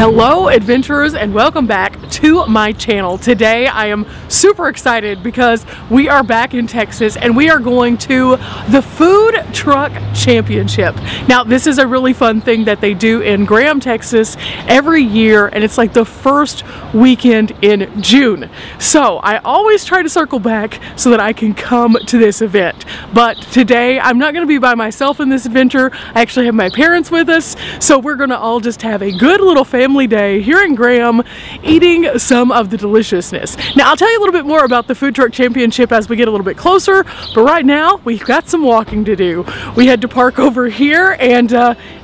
Hello adventurers, and welcome back to my channel. Today I am super excited because we are back in Texas and we are going to the Food Truck Championship. Now this is a really fun thing that they do in Graham, Texas every year, and it's like the first weekend in June. So I always try to circle back so that I can come to this event. But today I'm not going to be by myself in this adventure. I actually have my parents with us, so we're going to all just have a good little family day here in Graham eating some of the deliciousness. Now I'll tell you a little bit more about the Food Truck Championship as we get a little bit closer, but right now we've got some walking to do. We had to park over here, and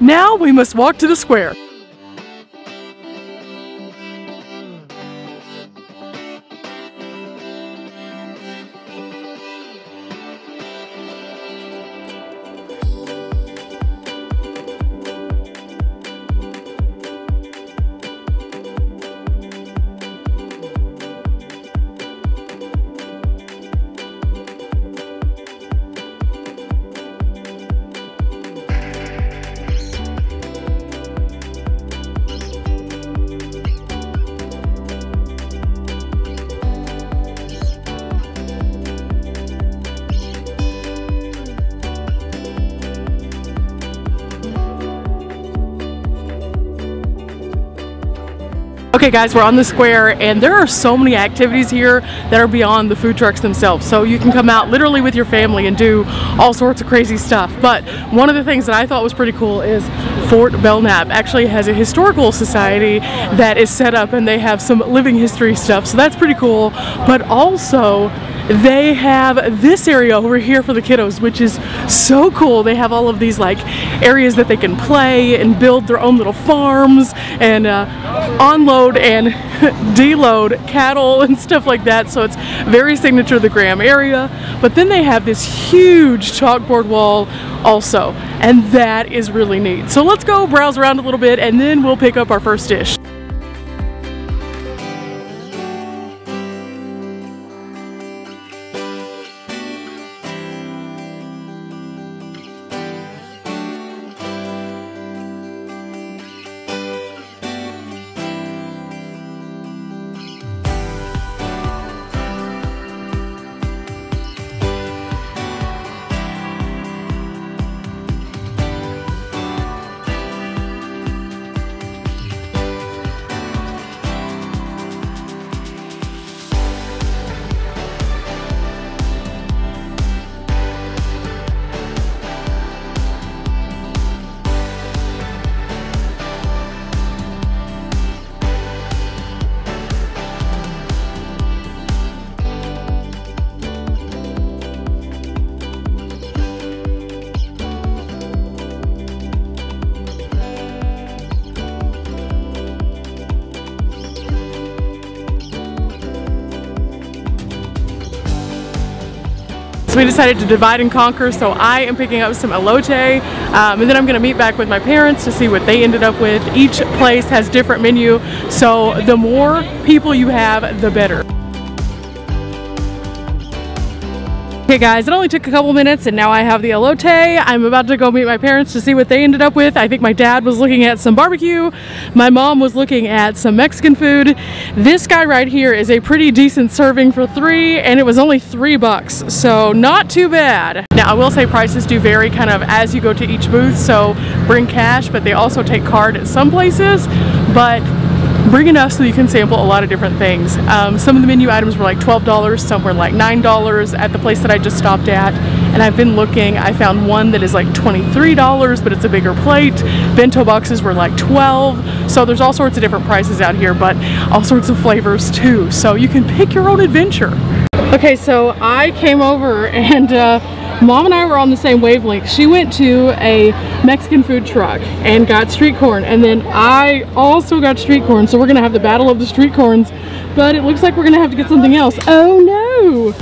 now we must walk to the square. Okay guys, we're on the square and there are so many activities here that are beyond the food trucks themselves. So you can come out literally with your family and do all sorts of crazy stuff. But one of the things that I thought was pretty cool is Fort Belknap actually has a historical society that is set up, and they have some living history stuff. So that's pretty cool. But also they have this area over here for the kiddos, which is so cool. They have all of these like areas that they can play and build their own little farms and unload and deload cattle and stuff like that. So it's very signature of the Graham area. But then they have this huge chalkboard wall also, and that is really neat. So let's go browse around a little bit and then we'll pick up our first dish. So we decided to divide and conquer, so I am picking up some elote, and then I'm going to meet back with my parents to see what they ended up with. Each place has different menu, so the more people you have, the better. Okay guys, it only took a couple minutes and now I have the elote. I'm about to go meet my parents to see what they ended up with. I think my dad was looking at some barbecue. My mom was looking at some Mexican food. This guy right here is a pretty decent serving for $3, and it was only $3, so not too bad. Now I will say prices do vary kind of as you go to each booth, so bring cash, but they also take card at some places. But bring enough so you can sample a lot of different things. Some of the menu items were like $12, some were like $9 at the place that I just stopped at. And I've been looking, I found one that is like $23, but it's a bigger plate. Bento boxes were like $12. So there's all sorts of different prices out here, but all sorts of flavors too. So you can pick your own adventure. Okay, so I came over and Mom and I were on the same wavelength. She went to a Mexican food truck and got street corn, and then I also got street corn, so we're gonna have the battle of the street corns, but it looks like we're gonna have to get something else. Oh no!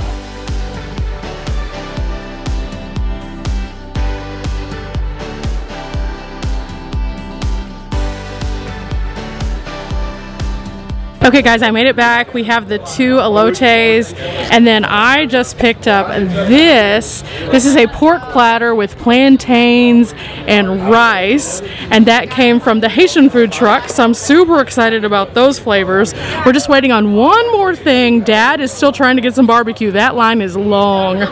Okay guys, I made it back. We have the 2 elotes, and then I just picked up this. This is a pork platter with plantains and rice, and that came from the Haitian food truck, so I'm super excited about those flavors. We're just waiting on one more thing. Dad is still trying to get some barbecue. That line is long.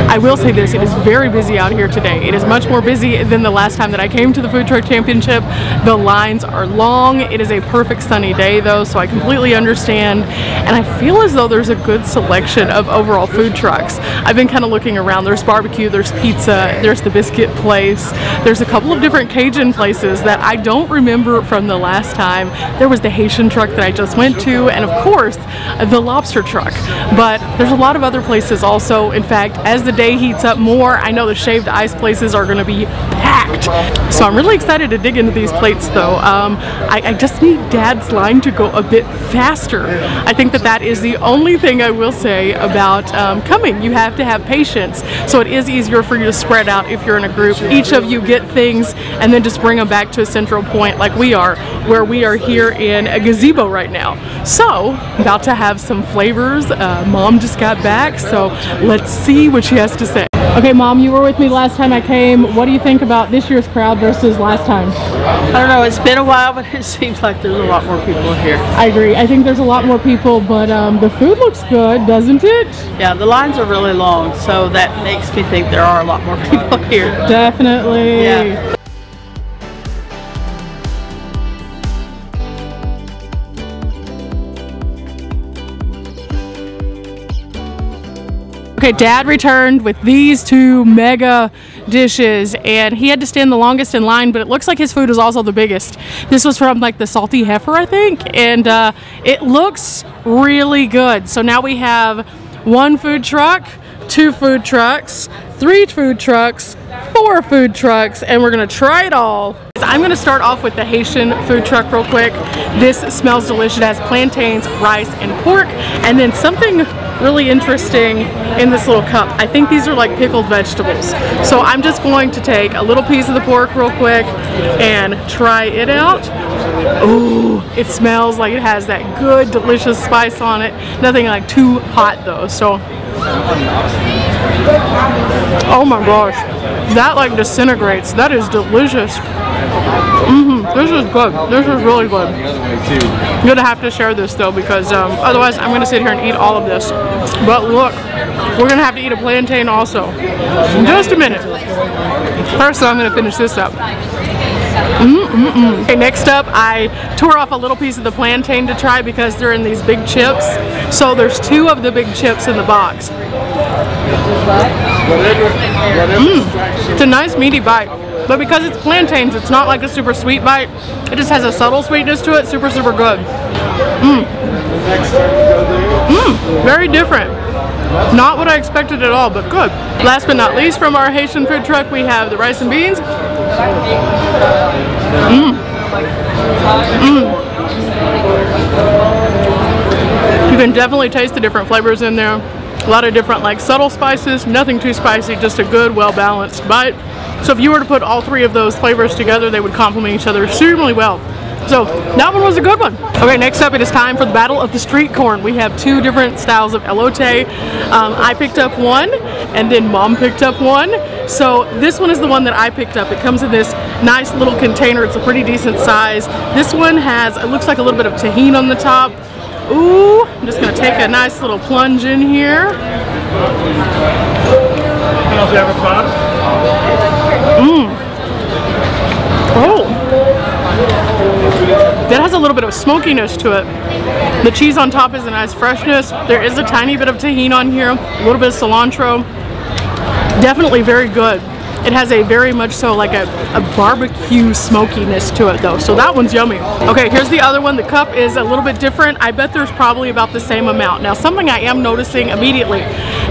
I will say this, it is very busy out here today. It is much more busy than the last time that I came to the Food Truck Championship. The lines are long. It is a perfect sunny day though, so I completely understand. And I feel as though there's a good selection of overall food trucks. I've been kind of looking around. There's barbecue, there's pizza, there's the biscuit place. There's a couple of different Cajun places that I don't remember from the last time. There was the Haitian truck that I just went to, and of course, the lobster truck. But there's a lot of other places also. In fact, as the day heats up more, I know the shaved ice places are going to be packed. So I'm really excited to dig into these plates though. I just need Dad's line to go a bit faster. I think that that is the only thing I will say about coming. You have to have patience. So it is easier for you to spread out if you're in a group. Each of you get things and then just bring them back to a central point like we are, where we are here in a gazebo right now. So about to have some flavors. Mom just got back, so let's see what she has to say. Okay, Mom, you were with me last time I came. What do you think about this year's crowd versus last time? I don't know, it's been a while, but it seems like there's a lot more people here. I agree. I think there's a lot more people, but the food looks good, doesn't it? Yeah, the lines are really long, so that makes me think there are a lot more people here. Definitely. Yeah. Okay, Dad returned with these 2 mega dishes, and he had to stand the longest in line, but it looks like his food is also the biggest. This was from like the salty heifer, I think, and it looks really good. So now we have 1 food truck, 2 food trucks, 3 food trucks, 4 food trucks, and we're gonna try it all. I'm gonna start off with the Haitian food truck real quick. This smells delicious. It has plantains, rice, and pork, and then something really interesting in this little cup. I think these are like pickled vegetables. So I'm just going to take a little piece of the pork real quick and try it out. Ooh, it smells like it has that good, delicious spice on it. Nothing like too hot though, so. Oh my gosh, that like disintegrates. That is delicious. This is good. This is really good. I'm gonna have to share this though, because otherwise I'm gonna sit here and eat all of this. But look, we're gonna have to eat a plantain also in just a minute. First though, I'm gonna finish this up. Okay, next up, I tore off a little piece of the plantain to try because they're in these big chips. So there's 2 of the big chips in the box. It's a nice meaty bite. But because it's plantains, it's not like a super sweet bite. It just has a subtle sweetness to it. Super, super good. Very different. Not what I expected at all, but good. Last but not least, from our Haitian food truck, we have the rice and beans. You can definitely taste the different flavors in there. A lot of different like subtle spices, nothing too spicy, just a good, well-balanced bite. So if you were to put all 3 of those flavors together, they would complement each other extremely well. So that one was a good one. Okay, next up it is time for the battle of the street corn. We have 2 different styles of elote. I picked up 1, and then Mom picked up 1. So this one is the one that I picked up. It comes in this nice little container. It's a pretty decent size. This one has, it looks like a little bit of tahini on the top. Ooh, I'm just gonna take a nice little plunge in here. Oh, that has a little bit of smokiness to it. The cheese on top is a nice freshness. There is a tiny bit of tahini on here, a little bit of cilantro. Definitely very good. It has a very much so like a barbecue smokiness to it though, so that one's yummy. Okay, here's the other one. The cup is a little bit different. I bet there's probably about the same amount. Now something I am noticing immediately,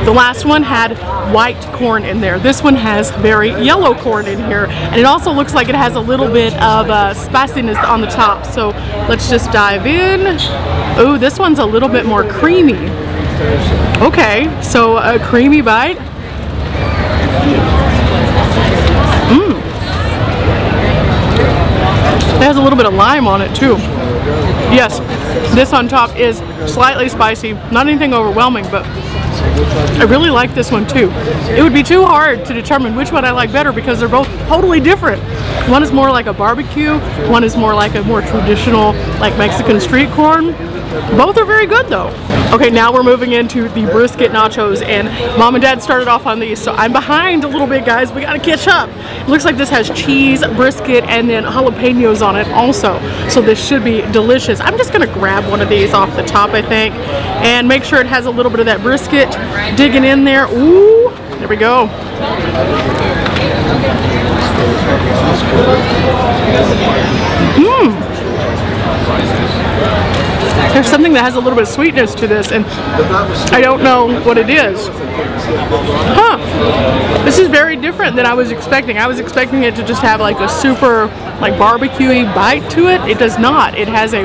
the last one had white corn in there. This one has very yellow corn in here, and it also looks like it has a little bit of spiciness on the top. So let's just dive in. Ooh, this one's a little bit more creamy. Okay, so a creamy bite. It has a little bit of lime on it too. Yes, this on top is slightly spicy, not anything overwhelming, but I really like this one too. It would be too hard to determine which one I like better because they're both totally different. One is more like a barbecue, one is more like a more traditional like Mexican street corn. Both are very good though. Okay, now we're moving into the brisket nachos, and Mom and Dad started off on these, so I'm behind a little bit, guys. We gotta catch up. It looks like this has cheese, brisket, and then jalapenos on it also, so this should be delicious. I'm just gonna grab one of these off the top, I think, and make sure it has a little bit of that brisket digging in there. Ooh, there we go. Mmm. There's something that has a little bit of sweetness to this, and I don't know what it is. Huh. This is very different than I was expecting. I was expecting it to just have like a super like barbecue-y bite to it. It does not. It has a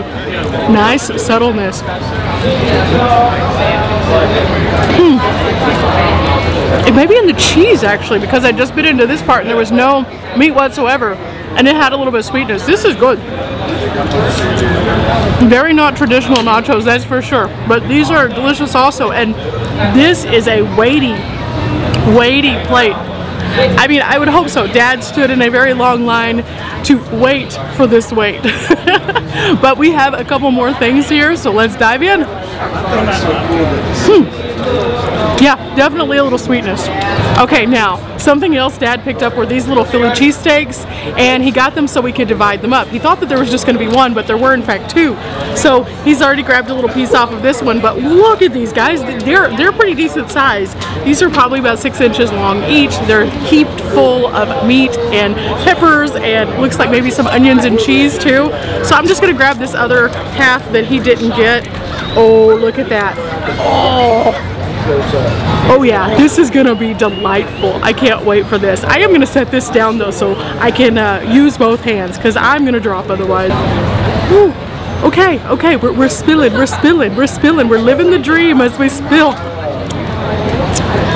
nice subtleness. It may be in the cheese actually, because I just bit into this part and there was no meat whatsoever, and it had a little bit of sweetness. This is good. Very not traditional nachos, that's for sure, but these are delicious also, and this is a weighty plate. I mean, I would hope so. Dad stood in a very long line to wait for this wait. But we have a couple more things here, so let's dive in. Yeah, definitely a little sweetness. Okay, now, something else Dad picked up were these little Philly cheesesteaks, and he got them so we could divide them up. He thought that there was just going to be one, but there were in fact two. So he's already grabbed a little piece off of this one, but look at these guys. They're pretty decent size. These are probably about 6 inches long each. They're heaped full of meat and peppers, and looks like maybe some onions and cheese too. So I'm just going to grab this other half that he didn't get. Oh, look at that. Oh yeah, this is gonna be delightful. I can't wait for this. I am gonna set this down though so I can use both hands, because I'm gonna drop otherwise. Whew. Okay, we're spilling. We're living the dream as we spill.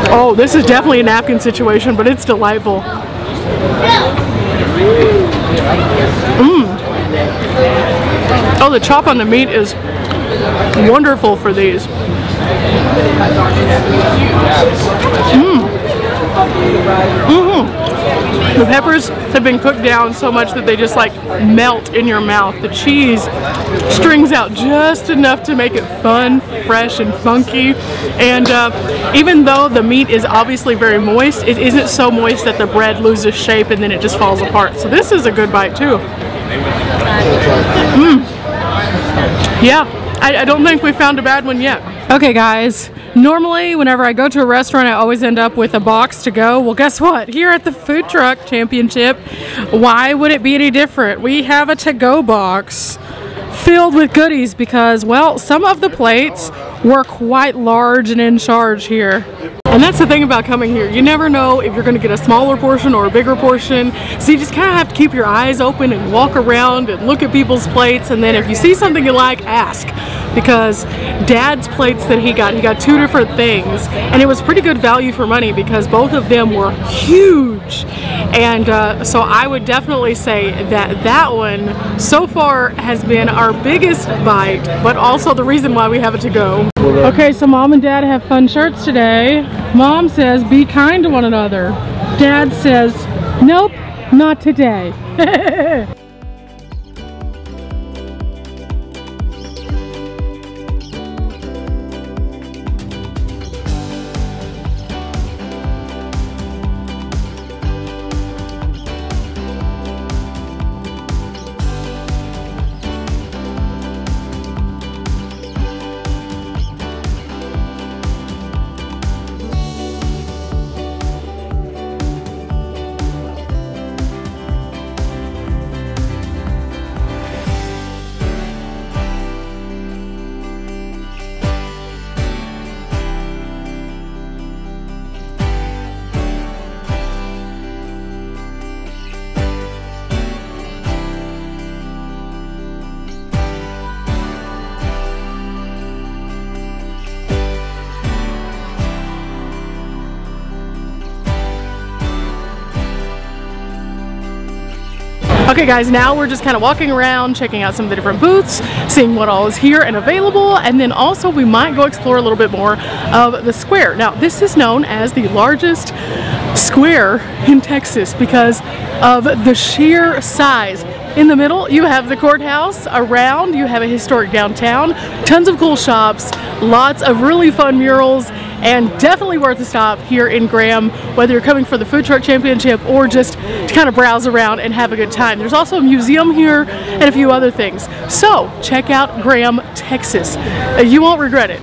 Oh, this is definitely a napkin situation, but it's delightful. Oh, the chop on the meat is wonderful for these. The peppers have been cooked down so much that they just like melt in your mouth. The cheese strings out just enough to make it fun, fresh, and funky. And even though the meat is obviously very moist, it isn't so moist that the bread loses shape and then it just falls apart. So this is a good bite too. Yeah, I don't think we found a bad one yet. Okay guys, normally whenever I go to a restaurant I always end up with a box to go. Well, guess what? Here at the Food Truck Championship, why would it be any different? We have a to-go box filled with goodies because, well, some of the plates were quite large and in charge here. And that's the thing about coming here. You never know if you're going to get a smaller portion or a bigger portion. So you just kind of have to keep your eyes open and walk around and look at people's plates. And then if you see something you like, ask. Because Dad's plates that he got two different things. And it was pretty good value for money because both of them were huge. And so I would definitely say that that one so far has been our biggest bite, but also the reason why we have it to go. Okay, so Mom and Dad have fun shirts today. Mom says, be kind to one another. Dad says, nope, not today. Okay guys, now we're just kind of walking around, checking out some of the different booths, seeing what all is here and available, and then also we might go explore a little bit more of the square. Now this is known as the largest square in Texas because of the sheer size. In the middle, you have the courthouse. Around, you have a historic downtown, tons of cool shops, lots of really fun murals, and definitely worth a stop here in Graham, whether you're coming for the Food Truck Championship or just to kind of browse around and have a good time. There's also a museum here and a few other things. So check out Graham, Texas. You won't regret it.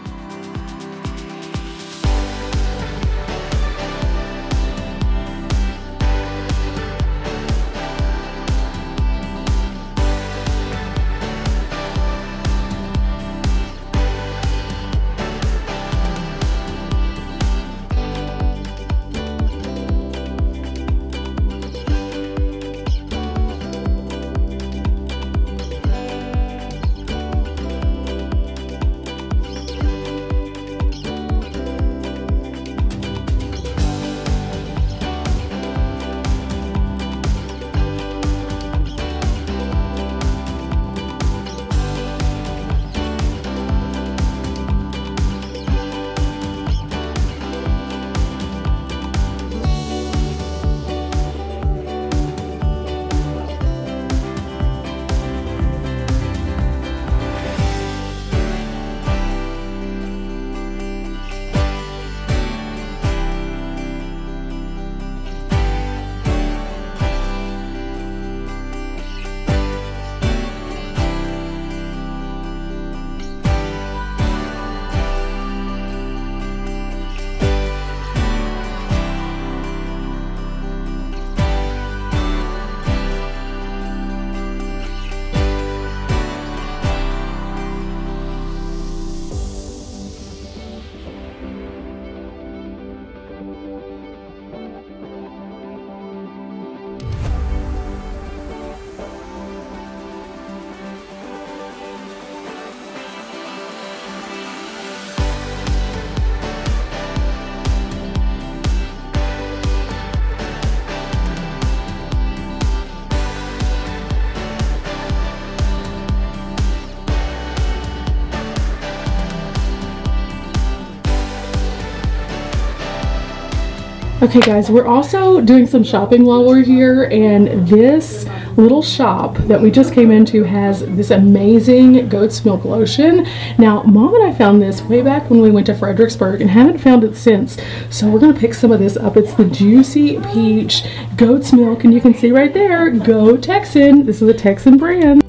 Okay guys, we're also doing some shopping while we're here, and this little shop that we just came into has this amazing goat's milk lotion. Now, Mom and I found this way back when we went to Fredericksburg and haven't found it since. So we're gonna pick some of this up. It's the Juicy Peach Goat's Milk, and you can see right there, Go Texan. This is a Texan brand.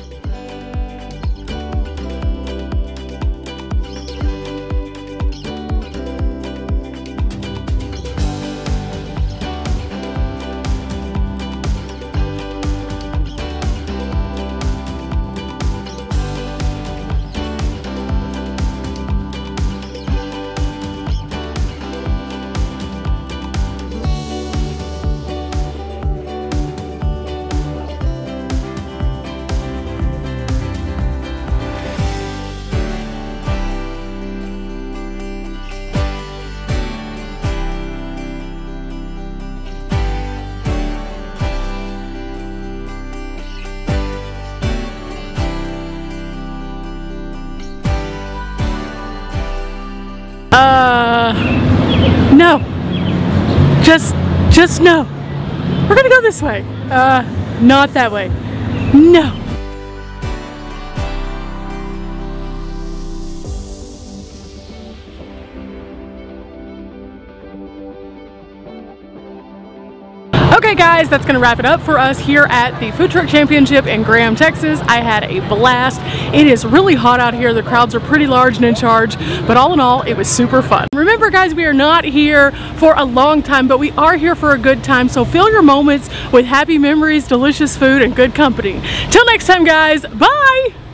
No. Just no. We're gonna go this way. Not that way. No. Okay guys, that's gonna wrap it up for us here at the Food Truck Championship in Graham, Texas. I had a blast. It is really hot out here. The crowds are pretty large and in charge, but all in all, it was super fun. Remember guys, we are not here for a long time, but we are here for a good time, so fill your moments with happy memories, delicious food, and good company. Till next time guys, bye!